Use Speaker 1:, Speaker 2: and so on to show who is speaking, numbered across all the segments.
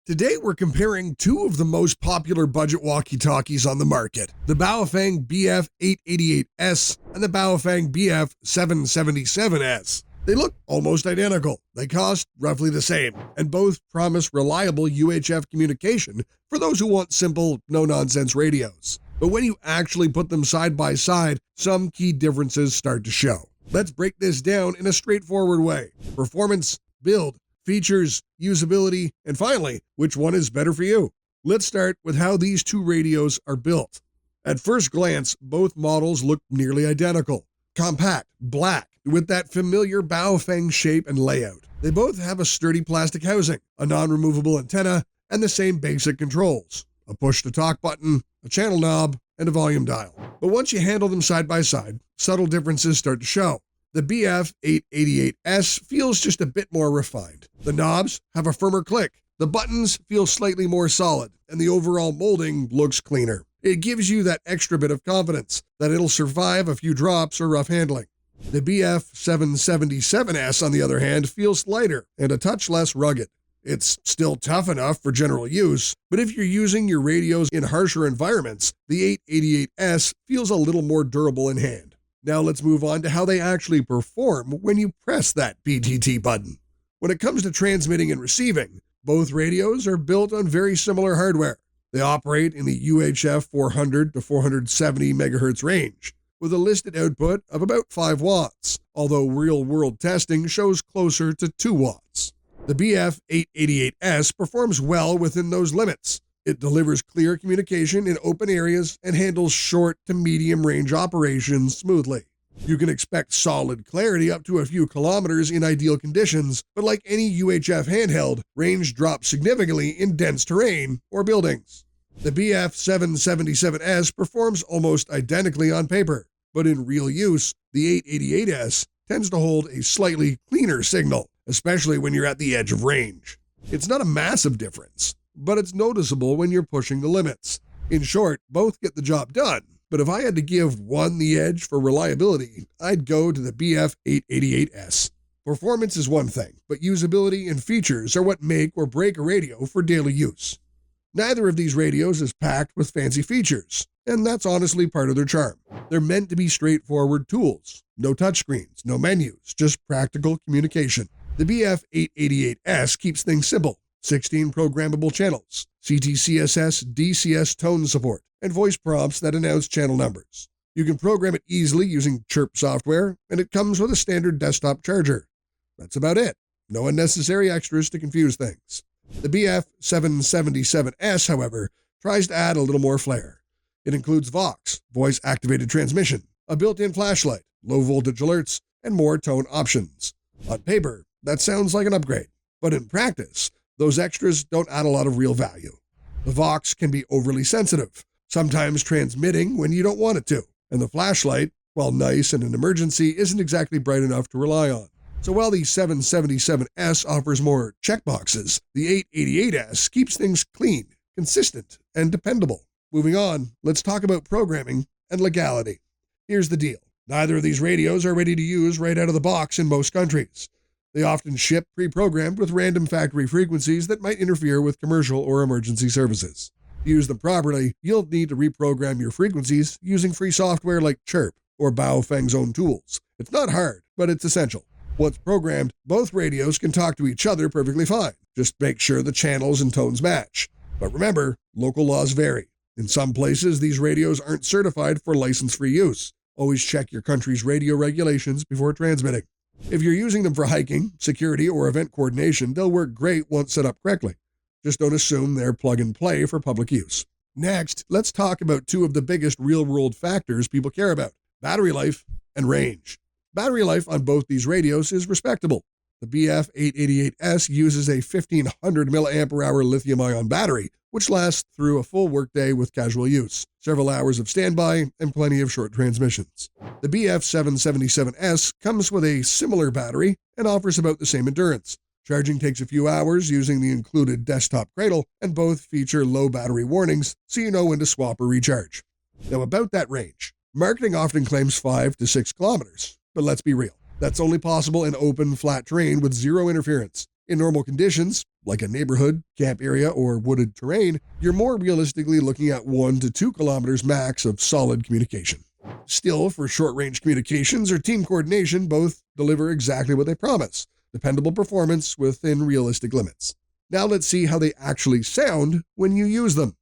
Speaker 1: Today we're comparing two of the most popular budget walkie-talkies on the market, the Baofeng BF888S and the Baofeng BF777S. They look almost identical, they cost roughly the same, and both promise reliable UHF communication for those who want simple, no-nonsense radios. But when you actually put them side by side, some key differences start to show. Let's break this down in a straightforward way. Performance, build, features, usability, and finally, which one is better for you? Let's start with how these two radios are built. At first glance, both models look nearly identical. Compact, black, with that familiar Baofeng shape and layout. They both have a sturdy plastic housing, a non-removable antenna, and the same basic controls. A push-to-talk button, a channel knob, and a volume dial. But once you handle them side by side, subtle differences start to show. The BF888S feels just a bit more refined. The knobs have a firmer click, the buttons feel slightly more solid, and the overall molding looks cleaner. It gives you that extra bit of confidence that it'll survive a few drops or rough handling. The BF777S, on the other hand, feels lighter and a touch less rugged. It's still tough enough for general use, but if you're using your radios in harsher environments, the 888S feels a little more durable in hand. Now let's move on to how they actually perform when you press that PTT button. When it comes to transmitting and receiving, both radios are built on very similar hardware. They operate in the UHF 400 to 470 MHz range, with a listed output of about 5 watts, although real-world testing shows closer to 2 watts. The BF888S performs well within those limits. It delivers clear communication in open areas and handles short to medium range operations smoothly. You can expect solid clarity up to a few kilometers in ideal conditions, but like any UHF handheld, range drops significantly in dense terrain or buildings. The BF777S performs almost identically on paper, but in real use, the 888S tends to hold a slightly cleaner signal, especially when you're at the edge of range. It's not a massive difference, but it's noticeable when you're pushing the limits. In short, both get the job done, but if I had to give one the edge for reliability, I'd go to the BF888S. Performance is one thing, but usability and features are what make or break a radio for daily use. Neither of these radios is packed with fancy features, and that's honestly part of their charm. They're meant to be straightforward tools. No touchscreens, no menus, just practical communication. The BF888S keeps things simple. 16 programmable channels, CTCSS DCS tone support, and voice prompts that announce channel numbers. You can program it easily using Chirp software, and it comes with a standard desktop charger. That's about it. No unnecessary extras to confuse things. The BF777S, however, tries to add a little more flair. It includes Vox, voice-activated transmission, a built-in flashlight, low-voltage alerts, and more tone options. On paper, that sounds like an upgrade, but in practice, those extras don't add a lot of real value. The Vox can be overly sensitive, sometimes transmitting when you don't want it to, and the flashlight, while nice in an emergency, isn't exactly bright enough to rely on. So while the 777S offers more checkboxes, the 888S keeps things clean, consistent, and dependable. Moving on, let's talk about programming and legality. Here's the deal. Neither of these radios are ready to use right out of the box in most countries. They often ship pre-programmed with random factory frequencies that might interfere with commercial or emergency services. To use them properly, you'll need to reprogram your frequencies using free software like Chirp or Baofeng's own tools. It's not hard, but it's essential. Once programmed, both radios can talk to each other perfectly fine. Just make sure the channels and tones match. But remember, local laws vary. In some places, these radios aren't certified for license-free use. Always check your country's radio regulations before transmitting. If you're using them for hiking, security, or event coordination, they'll work great once set up correctly. Just don't assume they're plug-and-play for public use. Next, let's talk about two of the biggest real-world factors people care about: battery life and range. Battery life on both these radios is respectable. The BF888S uses a 1500 mAh lithium-ion battery, which lasts through a full workday with casual use, several hours of standby, and plenty of short transmissions. The BF777S comes with a similar battery and offers about the same endurance. Charging takes a few hours using the included desktop cradle, and both feature low battery warnings, so you know when to swap or recharge. Now about that range. Marketing often claims 5 to 6 kilometers, but let's be real. That's only possible in open, flat terrain with zero interference. In normal conditions, like a neighborhood, camp area, or wooded terrain, you're more realistically looking at 1 to 2 kilometers max of solid communication. Still, for short-range communications or team coordination, both deliver exactly what they promise: dependable performance within realistic limits. Now let's see how they actually sound when you use them.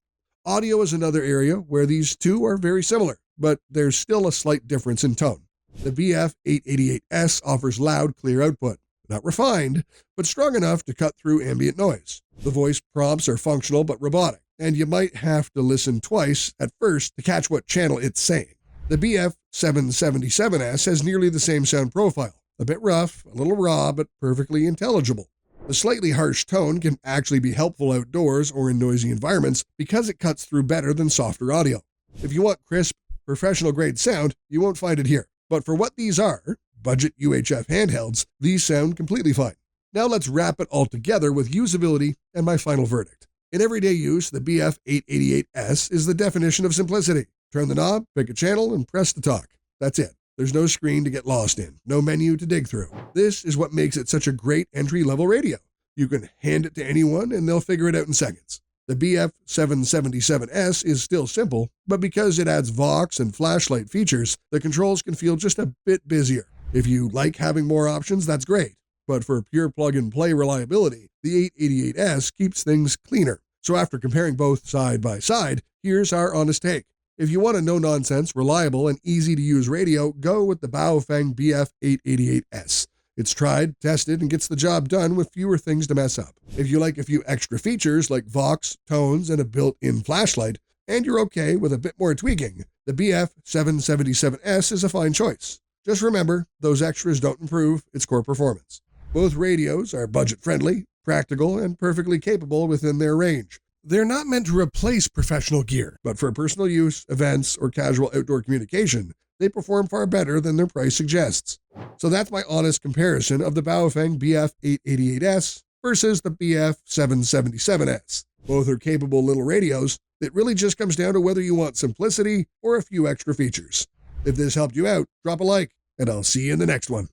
Speaker 1: Audio is another area where these two are very similar, but there's still a slight difference in tone. The BF-888S offers loud, clear output. Not refined, but strong enough to cut through ambient noise. The voice prompts are functional but robotic, and you might have to listen twice at first to catch what channel it's saying. The BF777S has nearly the same sound profile. A bit rough, a little raw, but perfectly intelligible. The slightly harsh tone can actually be helpful outdoors or in noisy environments because it cuts through better than softer audio. If you want crisp, professional-grade sound, you won't find it here. But for what these are, budget UHF handhelds, these sound completely fine. Now let's wrap it all together with usability and my final verdict. In everyday use, the BF-888S is the definition of simplicity. Turn the knob, pick a channel, and press the talk. That's it. There's no screen to get lost in, no menu to dig through. This is what makes it such a great entry-level radio. You can hand it to anyone and they'll figure it out in seconds. The BF777S is still simple, but because it adds Vox and flashlight features, the controls can feel just a bit busier. If you like having more options, that's great. But for pure plug-and-play reliability, the 888S keeps things cleaner. So after comparing both side by side, here's our honest take. If you want a no-nonsense, reliable, and easy-to-use radio, go with the Baofeng BF-888S. It's tried, tested, and gets the job done with fewer things to mess up. If you like a few extra features like Vox, tones, and a built-in flashlight, and you're okay with a bit more tweaking, the BF777S is a fine choice. Just remember, those extras don't improve its core performance. Both radios are budget-friendly, practical, and perfectly capable within their range. They're not meant to replace professional gear, but for personal use, events, or casual outdoor communication, they perform far better than their price suggests. So that's my honest comparison of the Baofeng BF-888S versus the BF-777S. Both are capable little radios. It really just comes down to whether you want simplicity or a few extra features. If this helped you out, drop a like, and I'll see you in the next one.